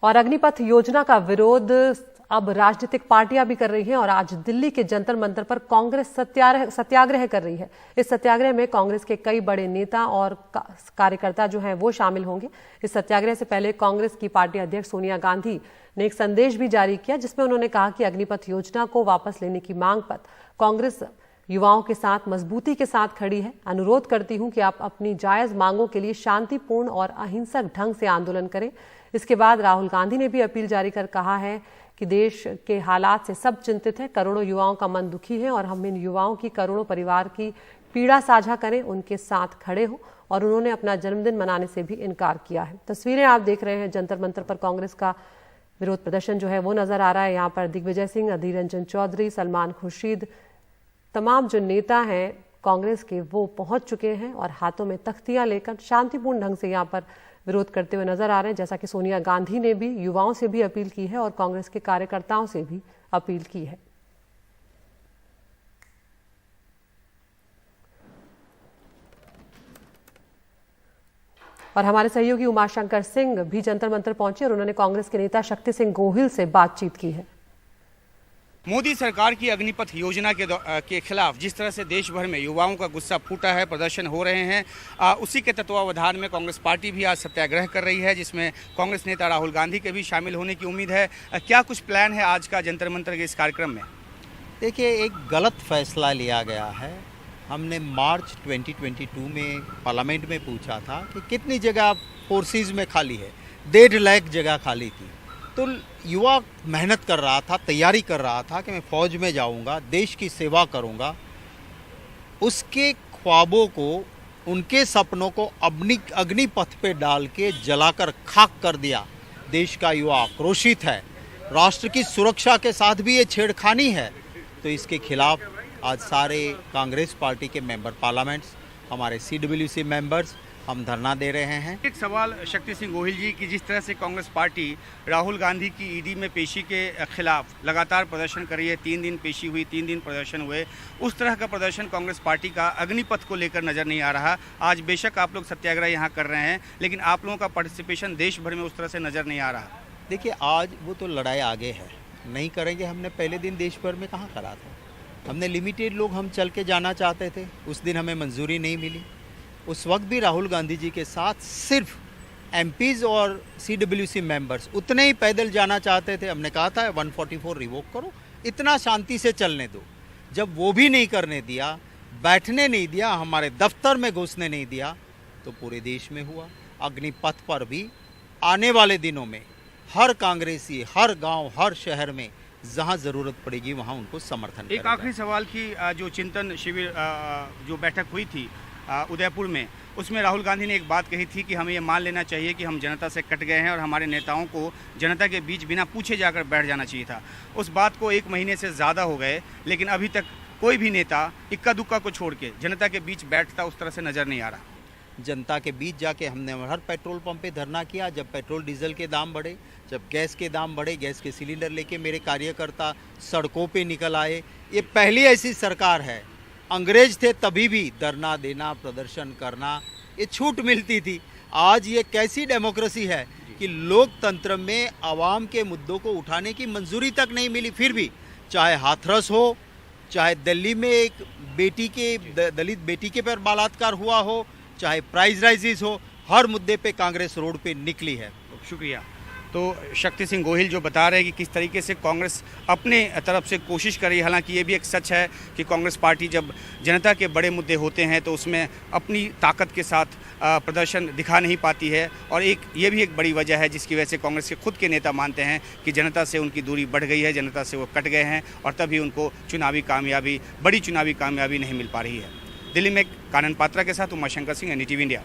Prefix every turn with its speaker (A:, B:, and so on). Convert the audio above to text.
A: और अग्निपथ योजना का विरोध अब राजनीतिक पार्टियां भी कर रही हैं और आज दिल्ली के जंतर मंतर पर कांग्रेस सत्याग्रह कर रही है। इस सत्याग्रह में कांग्रेस के कई बड़े नेता और कार्यकर्ता जो हैं वो शामिल होंगे। इस सत्याग्रह से पहले कांग्रेस की पार्टी अध्यक्ष सोनिया गांधी ने एक संदेश भी जारी किया, जिसमें उन्होंने कहा कि अग्निपथ योजना को वापस लेने की मांग पर कांग्रेस युवाओं के साथ मजबूती के साथ खड़ी है। अनुरोध करती हूं कि आप अपनी जायज मांगों के लिए शांतिपूर्ण और अहिंसक ढंग से आंदोलन करें। इसके बाद राहुल गांधी ने भी अपील जारी कर कहा है कि देश के हालात से सब चिंतित हैं, करोड़ों युवाओं का मन दुखी है और हम इन युवाओं की करोड़ों परिवार की पीड़ा साझा करें, उनके साथ खड़े हों। और उन्होंने अपना जन्मदिन मनाने से भी इनकार किया है। तस्वीरें आप देख रहे हैं, जंतर मंतर पर कांग्रेस का विरोध प्रदर्शन जो है वो नजर आ रहा है। यहाँ पर दिग्विजय सिंह, अधीर रंजन चौधरी, सलमान खुर्शीद, तमाम जो नेता हैं कांग्रेस के वो पहुंच चुके हैं और हाथों में तख्तियां लेकर शांतिपूर्ण ढंग से यहाँ पर विरोध करते हुए नजर आ रहे हैं। जैसा कि सोनिया गांधी ने भी युवाओं से भी अपील की है और कांग्रेस के कार्यकर्ताओं से भी अपील की है। और हमारे सहयोगी उमाशंकर सिंह भी जंतर मंतर पहुंचे और उन्होंने कांग्रेस के नेता शक्ति सिंह गोहिल से बातचीत की है।
B: मोदी सरकार की अग्निपथ योजना के खिलाफ जिस तरह से देश भर में युवाओं का गुस्सा फूटा है, प्रदर्शन हो रहे हैं, उसी के तत्वावधान में कांग्रेस पार्टी भी आज सत्याग्रह कर रही है, जिसमें कांग्रेस नेता राहुल गांधी के भी शामिल होने की उम्मीद है। क्या कुछ प्लान है आज का जंतर मंतर के इस कार्यक्रम में?
C: देखिए, एक गलत फैसला लिया गया है। हमने मार्च 2022 में पार्लियामेंट में पूछा था कि कितनी जगह फोर्सेस में खाली है। 1.5 लाख जगह खाली थी। तो युवा मेहनत कर रहा था, तैयारी कर रहा था कि मैं फौज में जाऊंगा, देश की सेवा करूंगा। उसके ख्वाबों को, उनके सपनों को अग्निपथ पे डाल के जलाकर खाक कर दिया। देश का युवा आक्रोशित है। राष्ट्र की सुरक्षा के साथ भी ये छेड़खानी है। तो इसके खिलाफ आज सारे कांग्रेस पार्टी के मेंबर पार्लियामेंट्स, हमारे CWC मेंबर्स, हम धरना दे रहे हैं।
B: एक सवाल शक्ति सिंह गोहिल जी की, जिस तरह से कांग्रेस पार्टी राहुल गांधी की ईडी में पेशी के खिलाफ लगातार प्रदर्शन कर रही है, 3 दिन पेशी हुई, 3 दिन प्रदर्शन हुए, उस तरह का प्रदर्शन कांग्रेस पार्टी का अग्निपथ को लेकर नजर नहीं आ रहा। आज बेशक आप लोग सत्याग्रह यहाँ कर रहे हैं, लेकिन आप लोगों का पार्टिसिपेशन देश भर में उस तरह से नजर नहीं आ रहा।
C: देखिए, आज वो तो लड़ाई आगे है, नहीं करेंगे। हमने पहले दिन देश भर में कहाँ करा था। हमने लिमिटेड लोग हम चल के जाना चाहते थे, उस दिन हमें मंजूरी नहीं मिली। उस वक्त भी राहुल गांधी जी के साथ सिर्फ MPs और CWC मेंबर्स उतने ही पैदल जाना चाहते थे। हमने कहा था 144 रिवोक करो, इतना शांति से चलने दो। जब वो भी नहीं करने दिया, बैठने नहीं दिया, हमारे दफ्तर में घुसने नहीं दिया, तो पूरे देश में हुआ। अग्निपथ पर भी आने वाले दिनों में हर कांग्रेसी, हर गांव, हर शहर में जहां जरूरत पड़ेगी वहां उनको समर्थन
B: एक आखिरी सवाल की, जो चिंतन शिविर जो बैठक हुई थी उदयपुर में, उसमें राहुल गांधी ने एक बात कही थी कि हमें ये मान लेना चाहिए कि हम जनता से कट गए हैं और हमारे नेताओं को जनता के बीच बिना पूछे जाकर बैठ जाना चाहिए था। उस बात को 1 महीने से ज़्यादा हो गए, लेकिन अभी तक कोई भी नेता इक्का दुक्का को छोड़ के जनता के बीच बैठता उस तरह से नज़र नहीं आ रहा।
C: जनता के बीच जाके हमने हर पेट्रोल पंप पे धरना किया। जब पेट्रोल डीजल के दाम बढ़े, जब गैस के दाम बढ़े, गैस के सिलेंडर लेके मेरे कार्यकर्ता सड़कों पे निकल आए। ये पहली ऐसी सरकार है, अंग्रेज थे तभी भी धरना देना, प्रदर्शन करना ये छूट मिलती थी। आज ये कैसी डेमोक्रेसी है कि लोकतंत्र में आवाम के मुद्दों को उठाने की मंजूरी तक नहीं मिली। फिर भी चाहे हाथरस हो, चाहे दिल्ली में एक दलित बेटी के पर बलात्कार हुआ हो, चाहे प्राइस राइजेस हो, हर मुद्दे पे कांग्रेस रोड पे निकली है।
B: शुक्रिया। तो शक्ति सिंह गोहिल जो बता रहे हैं कि किस तरीके से कांग्रेस अपने तरफ से कोशिश कर रही है। हालांकि ये भी एक सच है कि कांग्रेस पार्टी जब जनता के बड़े मुद्दे होते हैं तो उसमें अपनी ताकत के साथ प्रदर्शन दिखा नहीं पाती है, और ये भी एक बड़ी वजह है जिसकी वजह से कांग्रेस के खुद के नेता मानते हैं कि जनता से उनकी दूरी बढ़ गई है, जनता से वो कट गए हैं और तभी उनको बड़ी चुनावी कामयाबी नहीं मिल पा रही है। दिल्ली में कानन पात्रा के साथ उमाशंकर सिंह, NDTV इंडिया।